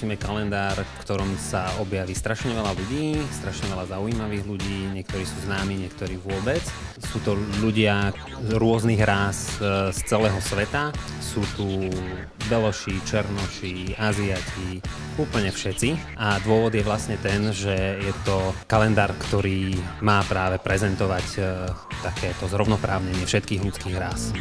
fotíme kalendár, v ktorom sa objaví strašne veľa ľudí, strašne veľa zaujímavých ľudí, niektorí sú známi, niektorí vôbec. Sú to ľudia rôznych rás z celého sveta. Sú tu beloši, černoši, Aziati, úplne všetci. A dôvod je vlastne ten, že je to kalendár, ktorý má práve prezentovať takéto zrovnoprávnenie všetkých ľudských rás.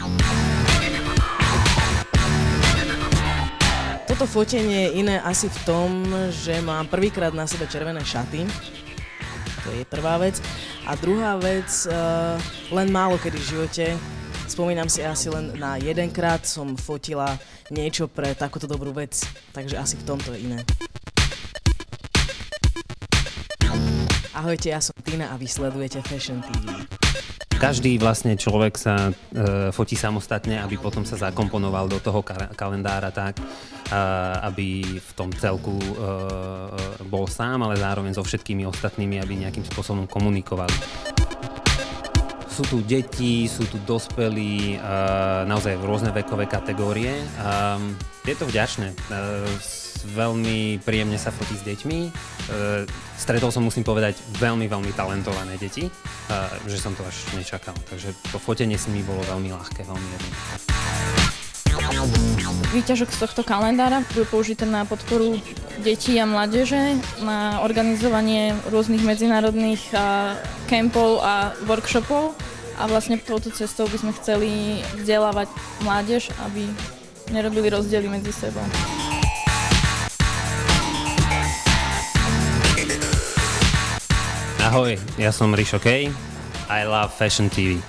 Toto fotenie je iné asi v tom, že mám prvýkrát na sebe červené šaty. To je prvá vec. A druhá vec, len málo kedy v živote, spomínam si asi len na jedenkrát som fotila niečo pre takúto dobrú vec. Takže asi v tomto je iné. Ahojte, ja som Tina a vy sledujete Fashion TV. Každý vlastne človek sa fotí samostatne, aby potom sa zakomponoval do toho kalendára tak, aby v tom celku bol sám, ale zároveň so všetkými ostatnými, aby nejakým spôsobom komunikovali. Sú tu deti, sú tu dospelí, naozaj rôzne vekové kategórie. Je to vďačné. Veľmi príjemne sa fotí s deťmi. Stretol som, musím povedať, veľmi talentované deti, že som to až nečakal. Takže to fotenie si mi bolo veľmi ľahké, veľmi jednoduché. Výťažok z tohto kalendára bude použité na podporu detí a mládeže, na organizovanie rôznych medzinárodných kempov a workshopov a vlastne touto cestou by sme chceli vzdelávať mládež, aby nerobili rozdiely medzi sebou. Ahoj, ja som Rišo Kej. I love Fashion TV.